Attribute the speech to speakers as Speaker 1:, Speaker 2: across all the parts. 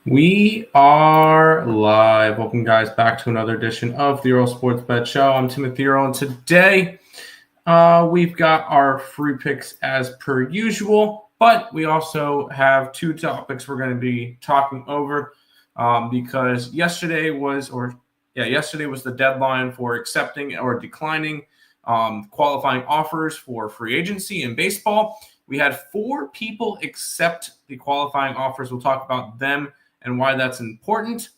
Speaker 1: We are live. Welcome, guys, back to another edition of the Earle Sports Bet Show. I'm Timothy Earle, and today we've got our free picks as per usual, but we also have two topics we're going to be talking over because yesterday was the deadline for accepting or declining qualifying offers for free agency in baseball. We had 4 people accept the qualifying offers. We'll talk about them and why that's important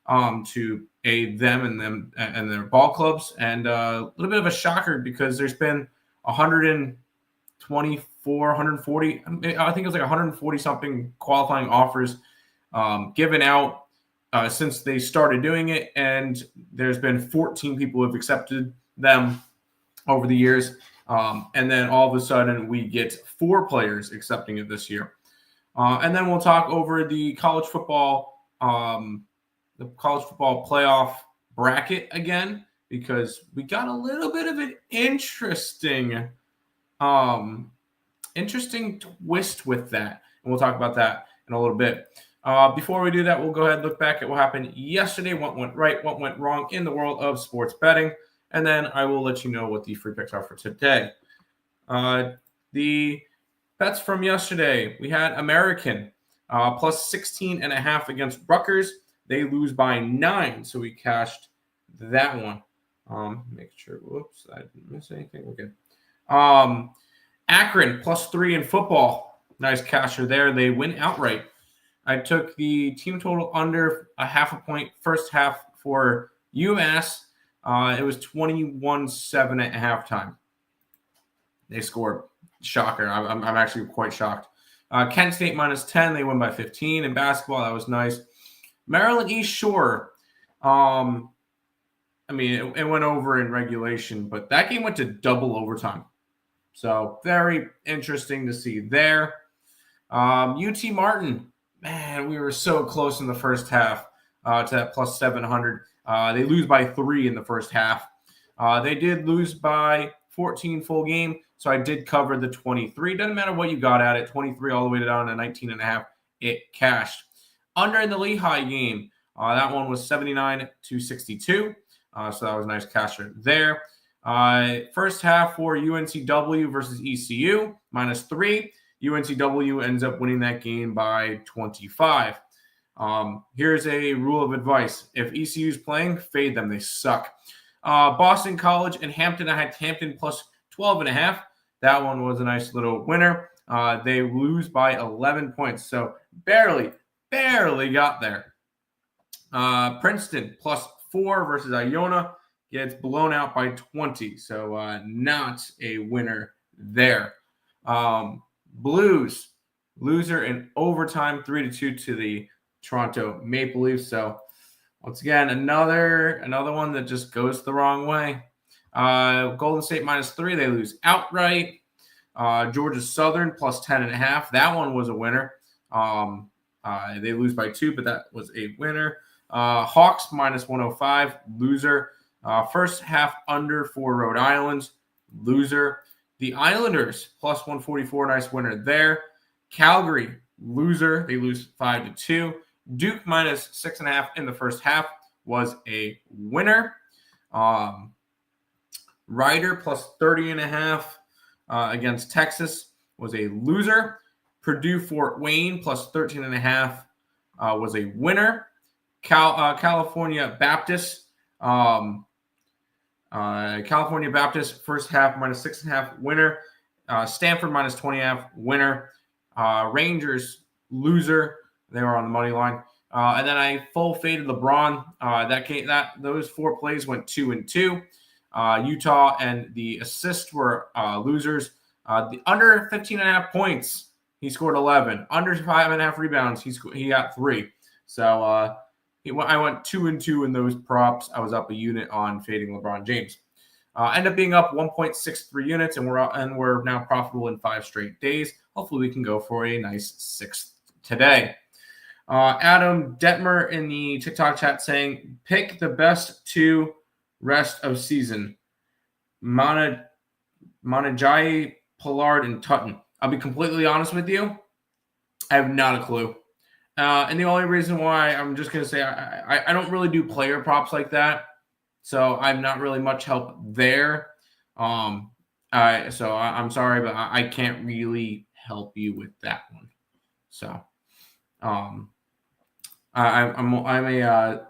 Speaker 1: to aid them and their ball clubs. And a little bit of a shocker because there's been 124, 140, I think it was like 140 something qualifying offers given out since they started doing it. And there's been 14 people who have accepted them over the years. And then all of a sudden we get 4 players accepting it this year. And then we'll talk over the college football playoff bracket again, because we got a little bit of an interesting twist with that. And we'll talk about that in a little bit. Before we do that, we'll go ahead and look back at what happened yesterday, what went right, what went wrong in the world of sports betting. And then I will let you know what the free picks are for today. The bets from yesterday, we had American plus 16.5 against Rutgers. They lose by 9, so we cashed that one. Make sure, whoops, I didn't miss anything. Okay. Akron plus 3 in football. Nice casher there. They win outright. I took the team total under a half a point first half for UMass. It was 21-7 at halftime. They scored. Shocker. I'm actually quite shocked. Kent State minus 10. They win by 15 in basketball. That was nice. Maryland East Shore. It went over in regulation, but that game went to double overtime. So very interesting to see there. UT Martin. Man, we were so close in the first half to that plus 700. They lose by 3 in the first half. They did lose by 14 full game, so I did cover the 23. Doesn't matter what you got at it, 23 all the way down to 19.5. It cashed. Under in the Lehigh game, that one was 79-62. So that was a nice casher there. First half for UNCW versus ECU, minus 3. UNCW ends up winning that game by 25. Here's a rule of advice. If ECU is playing, fade them. They suck. Boston College and Hampton. I had Hampton plus 12.5. That one was a nice little winner. They lose by 11 points. So barely got there. Princeton plus 4 versus Iona gets blown out by 20. So not a winner there. Blues loser in overtime 3-2 to the Toronto Maple Leafs. So once again, another one that just goes the wrong way. Golden State minus 3. They lose outright. Georgia Southern plus 10.5. That one was a winner. They lose by 2, but that was a winner. Hawks minus 105. Loser. First half under for Rhode Island. Loser. The Islanders plus 144. Nice winner there. Calgary. Loser. They lose 5-2. Duke minus 6.5 in the first half was a winner. Ryder plus 30.5 against Texas was a loser. Purdue Fort Wayne plus 13.5 was a winner. California Baptist. California Baptist first half minus 6.5 winner. Stanford minus 20.5 winner. Rangers loser. They were on the money line. And then I full faded LeBron. Those 4 plays went 2-2. Utah and the assist were losers. The under 15.5 points, he scored 11. Under 5.5 rebounds, he got 3. So I went 2-2 in those props. I was up a unit on fading LeBron James. Ended up being up 1.63 units, and we're now profitable in 5 straight days. Hopefully, we can go for a nice 6th today. Adam Detmer in the TikTok chat saying, pick the best 2 rest of season. Manajai, Pollard, and Tutton. I'll be completely honest with you. I have not a clue. And the only reason why I'm just going to say I don't really do player props like that. So I'm not really much help there. I'm sorry, but I can't really help you with that one. So um, I'm a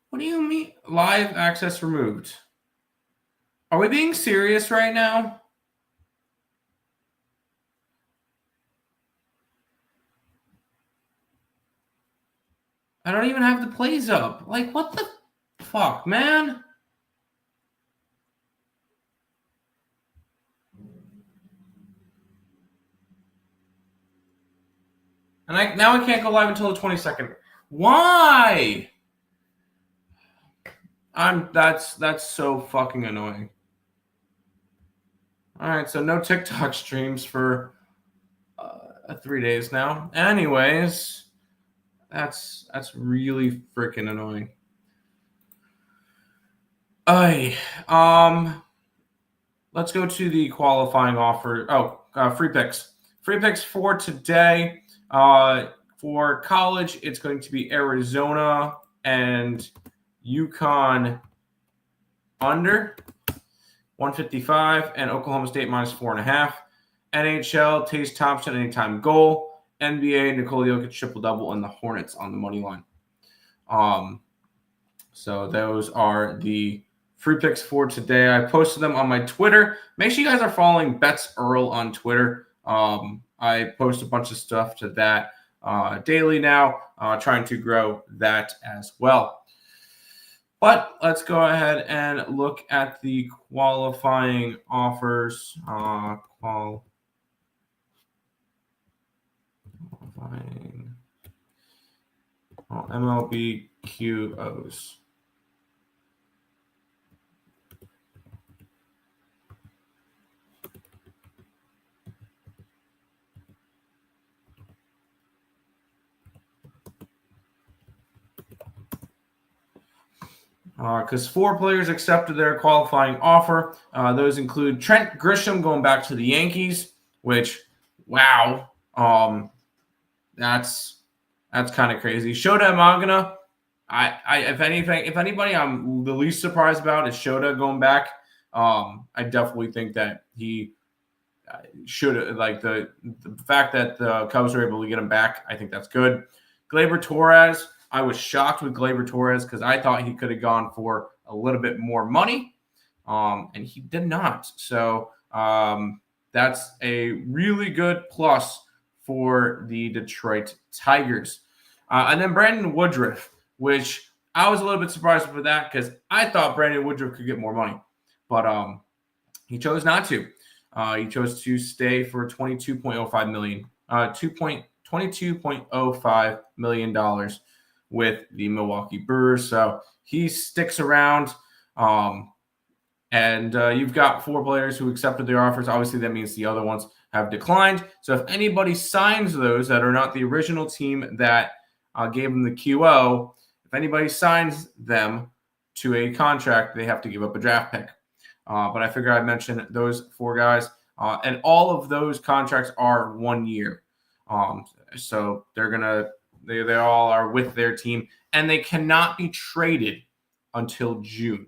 Speaker 1: what do you mean live access removed? Are we being serious right now? I don't even have the plays up. Like, what the fuck, man? And now I can't go live until the 22nd. Why? That's so fucking annoying. All right, so no TikTok streams for 3 days now. Anyways, that's really freaking annoying. Let's go to the qualifying offer. Free picks. Free picks for today. For college, it's going to be Arizona and UConn under 155 and Oklahoma State minus 4.5. NHL, Tace Thompson, anytime goal. NBA, Nikola Jokic triple-double, and the Hornets on the money line. So those are the free picks for today. I posted them on my Twitter. Make sure you guys are following Bets Earle on Twitter. I post a bunch of stuff to that daily now, trying to grow that as well. But let's go ahead and look at the qualifying offers. Qualifying MLB QOs. Because 4 players accepted their qualifying offer. Those include Trent Grisham going back to the Yankees, which, wow, that's kind of crazy. Shota Imagina, if anybody, I'm the least surprised about is Shota going back. I definitely think that he should like the fact that the Cubs were able to get him back. I think that's good. Gleyber Torres. I was shocked with Gleyber Torres because I thought he could have gone for a little bit more money, and he did not. So that's a really good plus for the Detroit Tigers. And then Brandon Woodruff, which I was a little bit surprised with that because I thought Brandon Woodruff could get more money, but he chose not to. He chose to stay for $22.05 million, $22.05 million with the Milwaukee Brewers. So he sticks around. And you've got 4 players who accepted their offers. Obviously, that means the other ones have declined. So if anybody signs those that are not the original team that gave them the QO, if anybody signs them to a contract, they have to give up a draft pick. But I figure I'd mention those 4 guys. And all of those contracts are 1 year. So they all are with their team, and they cannot be traded until June.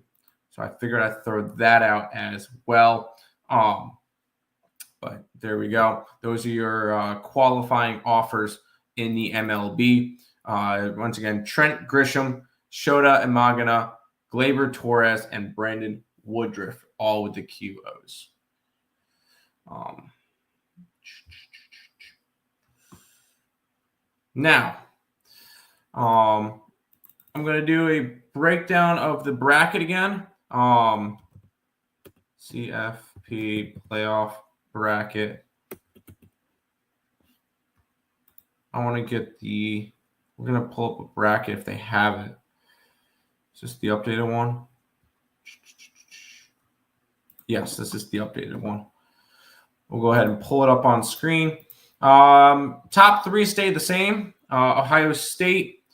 Speaker 1: So I figured I'd throw that out as well. But there we go. Those are your qualifying offers in the MLB. Once again, Trent Grisham, Shota Imagina, Gleyber Torres, and Brandon Woodruff, all with the QOs. Now, I'm going to do a breakdown of the bracket again. CFP playoff bracket. I want to get we're going to pull up a bracket if they have it. Is this the updated one? Yes, this is the updated one. We'll go ahead and pull it up on screen. Top 3 stay the same. Ohio State,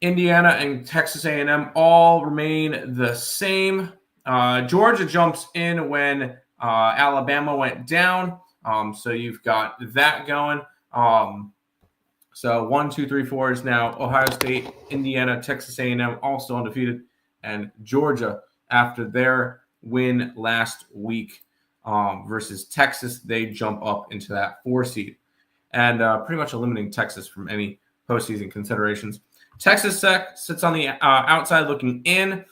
Speaker 1: Indiana, and Texas A&M all remain the same. Georgia jumps in when Alabama went down. So you've got that going. So 1, 2, 3, 4 is now Ohio State, Indiana, Texas A&M, all still undefeated, and Georgia after their win last week versus Texas, they jump up into that 4 seed and pretty much eliminating Texas from any postseason considerations. Texas Tech sits on the outside looking in.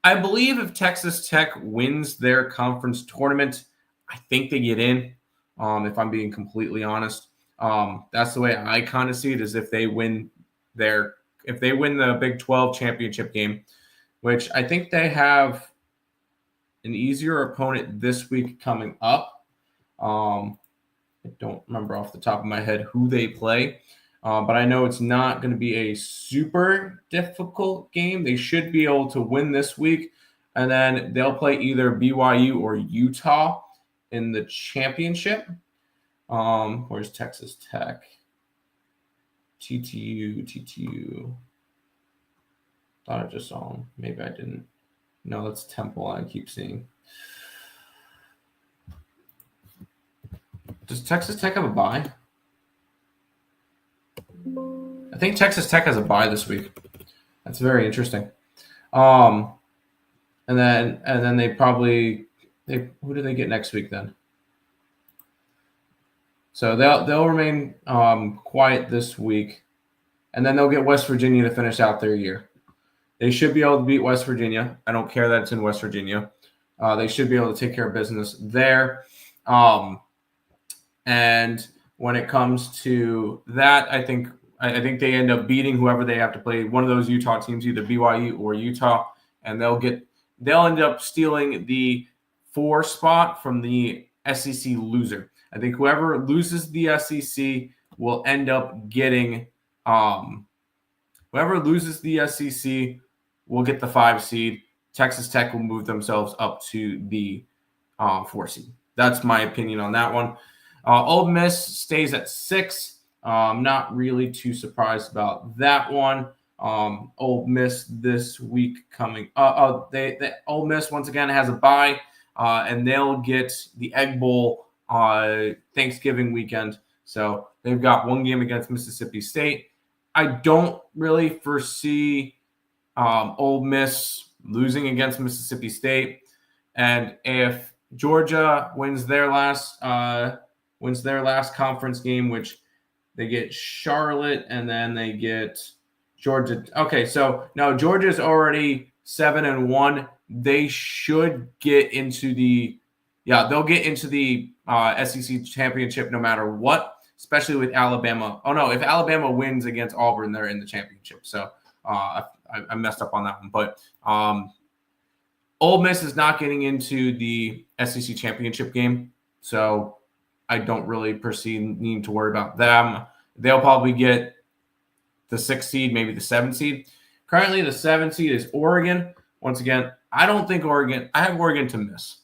Speaker 1: I believe if Texas Tech wins their conference tournament, I think they get in, if I'm being completely honest. That's the way I kind of see it, is if they win the Big 12 championship game, which I think they have an easier opponent this week coming up. I don't remember off the top of my head who they play, but I know it's not going to be a super difficult game. They should be able to win this week, and then they'll play either BYU or Utah in the championship. Where's Texas Tech? TTU. Thought I just saw them. Maybe I didn't. No, that's Temple. I keep seeing. Does Texas Tech have a bye? I think Texas Tech has a bye this week. That's very interesting. And then they probably who do they get next week then? So they'll remain quiet this week, and then they'll get West Virginia to finish out their year. They should be able to beat West Virginia. I don't care that it's in West Virginia. They should be able to take care of business there. And when it comes to that, I think they end up beating whoever they have to play, one of those Utah teams, either BYU or Utah, and they'll end up stealing the 4 spot from the SEC loser. I think whoever loses the SEC will end up getting whoever loses the SEC will get the 5 seed. Texas Tech will move themselves up to the 4 seed. That's my opinion on that one. Ole Miss stays at 6. I'm not really too surprised about that one. Ole Miss this week coming up. Ole Miss once again has a bye, and they'll get the Egg Bowl Thanksgiving weekend. So they've got 1 game against Mississippi State. I don't really foresee Ole Miss losing against Mississippi State, and if Georgia wins their last conference game, which they get Charlotte and then they get Georgia. Okay, so now Georgia's already 7-1. They should get into they'll get into the SEC championship no matter what, especially with Alabama. Oh no, if Alabama wins against Auburn, they're in the championship. So I messed up on that one, but Ole Miss is not getting into the SEC championship game, so I don't really need to worry about them. They'll probably get the 6th seed, maybe the 7th seed. Currently, the 7th seed is Oregon. Once again, I don't think I have Oregon to miss.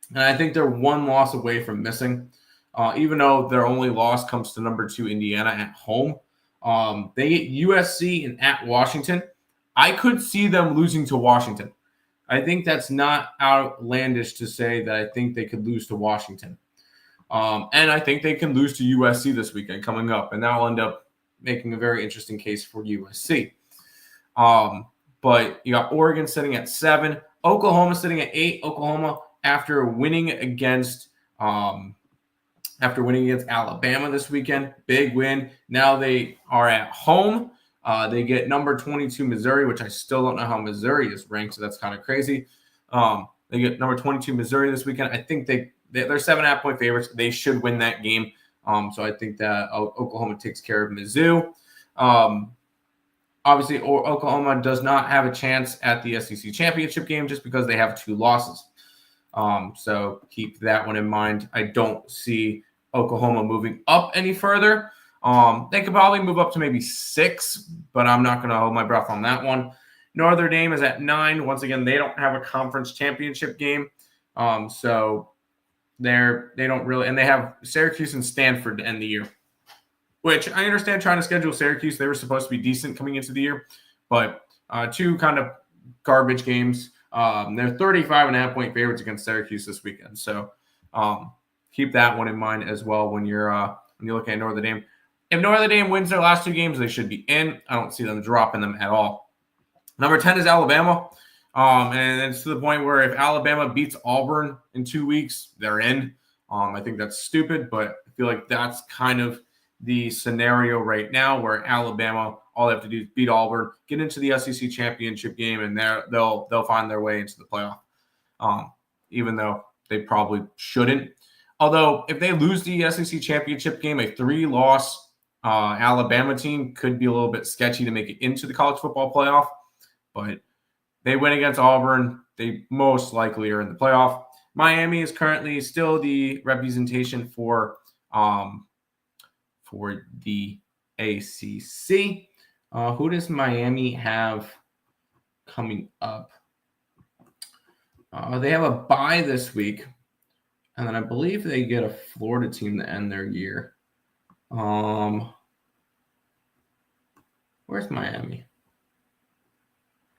Speaker 1: And I think they're 1 loss away from missing, even though their only loss comes to number 2 Indiana at home. They get USC and at Washington. I could see them losing to Washington. I think that's not outlandish to say that I think they could lose to Washington. And I think they can lose to USC this weekend coming up, and that will end up making a very interesting case for USC. But you got Oregon sitting at 7, Oklahoma sitting at 8. Oklahoma, after winning against Alabama this weekend, big win. Now they are at home. They get number 22 Missouri, which I still don't know how Missouri is ranked, so that's kind of crazy. They get number 22 Missouri this weekend. I think they're 7.5-point favorites. They should win that game. So I think that Oklahoma takes care of Mizzou. Obviously, Oklahoma does not have a chance at the SEC championship game just because they have 2 losses. So keep that one in mind. I don't see Oklahoma moving up any further. They could probably move up to maybe 6, but I'm not going to hold my breath on that one. Notre Dame is at 9. Once again, they don't have a conference championship game. So they don't really, and they have Syracuse and Stanford to end the year, which I understand trying to schedule Syracuse. They were supposed to be decent coming into the year, but 2 kind of garbage games. They're 35.5-point favorites against Syracuse this weekend. So Keep that one in mind as well when you're looking at Notre Dame. If Notre Dame wins their last 2 games, they should be in. I don't see them dropping them at all. Number 10 is Alabama. And it's to the point where if Alabama beats Auburn in 2 weeks, they're in. I think that's stupid, but I feel like that's kind of the scenario right now where Alabama, all they have to do is beat Auburn, get into the SEC championship game, and they'll find their way into the playoff. Even though they probably shouldn't. Although if they lose the SEC championship game, a 3-loss Alabama team could be a little bit sketchy to make it into the college football playoff. But they win against Auburn, they most likely are in the playoff. Miami is currently still the representation for the ACC. Who does Miami have coming up? They have a bye this week, and then I believe they get a Florida team to end their year. Where's Miami?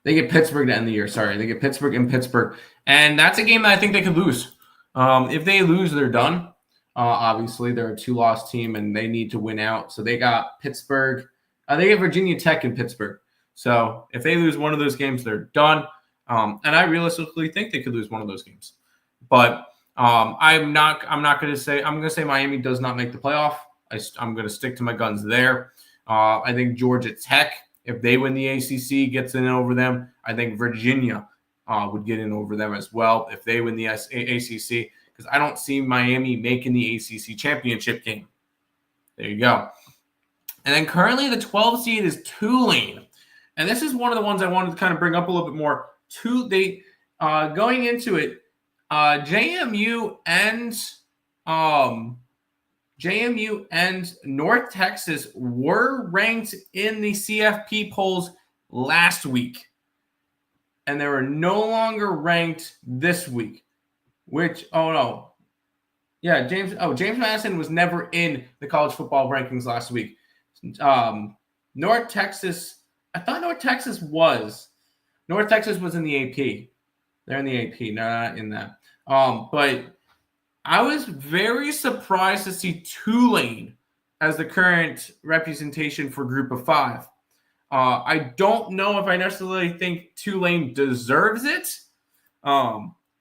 Speaker 1: They get Pittsburgh to end the year. Sorry, they get Pittsburgh in Pittsburgh. And that's a game that I think they could lose. If they lose, they're done. Obviously, they're a 2-loss team, and they need to win out. So they got Pittsburgh. They get Virginia Tech in Pittsburgh. So if they lose one of those games, they're done. And I realistically think they could lose one of those games. But I'm going to say Miami does not make the playoff. I'm going to stick to my guns there. I think Georgia Tech, if they win the ACC, gets in over them. I think Virginia would get in over them as well if they win the ACC, because I don't see Miami making the ACC championship game. There you go. And then currently the 12 seed is Tulane. And this is one of the ones I wanted to kind of bring up a little bit more. Going into it, JMU and North Texas were ranked in the CFP polls last week, and they were no longer ranked this week. James Madison was never in the college football rankings last week. North Texas, I thought North Texas was in the AP. They're in the AP, not in that. But I was very surprised to see Tulane as the current representation for Group of 5. I don't know if I necessarily think Tulane deserves it,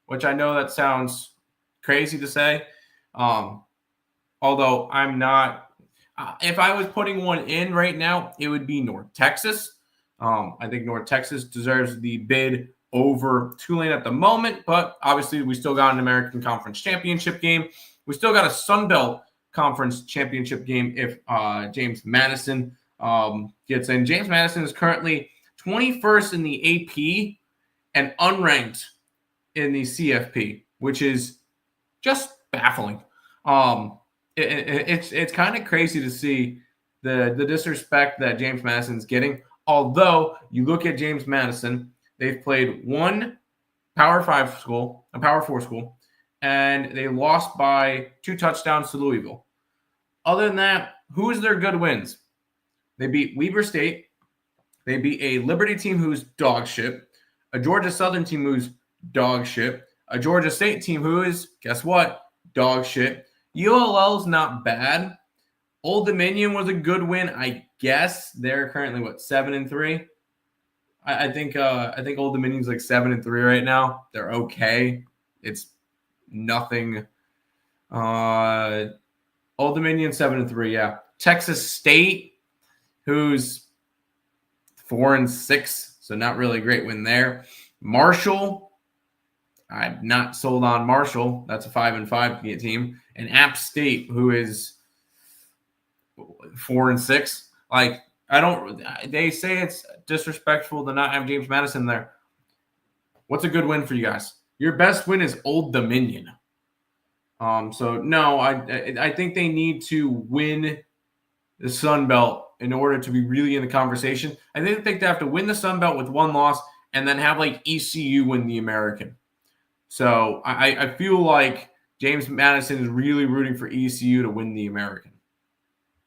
Speaker 1: which I know that sounds crazy to say. Although I'm not. If I was putting one in right now, it would be North Texas. I think North Texas deserves the bid over Tulane at the moment, but obviously we still got an American Conference Championship game. We still got a Sun Belt Conference Championship game if James Madison gets in. James Madison is currently 21st in the AP and unranked in the CFP, which is just baffling. It's kind of crazy to see the disrespect that James Madison's getting. Although you look at James Madison, they've played one Power 4 school, and they lost by 2 touchdowns to Louisville. Other than that, who's their good wins? They beat Weber State. They beat a Liberty team who's dog shit, a Georgia Southern team who's dog shit, a Georgia State team who is, guess what, dog shit. ULL's not bad. Old Dominion was a good win, I guess. They're currently 7-3. I think Old Dominion's 7-3 right now. They're okay. It's nothing. Old Dominion 7-3, yeah. Texas State, who's 4-6, so not really a great win there. Marshall, I'm not sold on Marshall. That's a 5-5 team. And App State, who is 4-6. They say it's disrespectful to not have James Madison there. What's a good win for you guys? Your best win is Old Dominion. So no, I think they need to win the Sun Belt in order to be really in the conversation. I think they have to win the Sun Belt with 1 loss and then have ECU win the American. So I feel like James Madison is really rooting for ECU to win the American.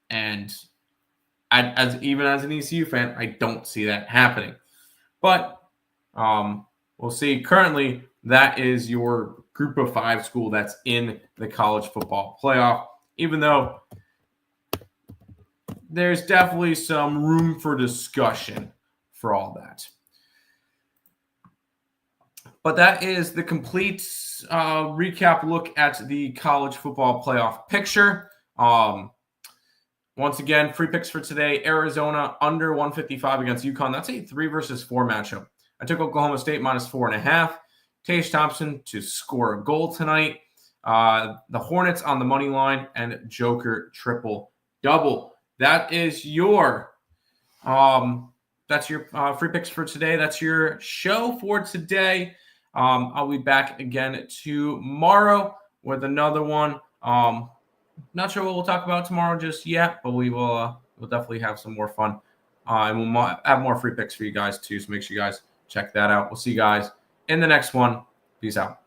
Speaker 1: And as an ECU fan, I don't see that happening. But we'll see. Currently, that is your group of 5 school that's in the college football playoff, even though there's definitely some room for discussion for all that. But that is the complete recap look at the college football playoff picture. Once again, free picks for today: Arizona under 155 against UConn. That's a 3 versus 4 matchup. I took Oklahoma State minus 4.5. Tage Thompson to score a goal tonight. The Hornets on the money line and Joker triple double. That is your free picks for today. That's your show for today. I'll be back again tomorrow with another one. Not sure what we'll talk about tomorrow just yet, but we'll definitely have some more fun. And we'll have more free picks for you guys too, so make sure you guys check that out. We'll see you guys in the next one. Peace out.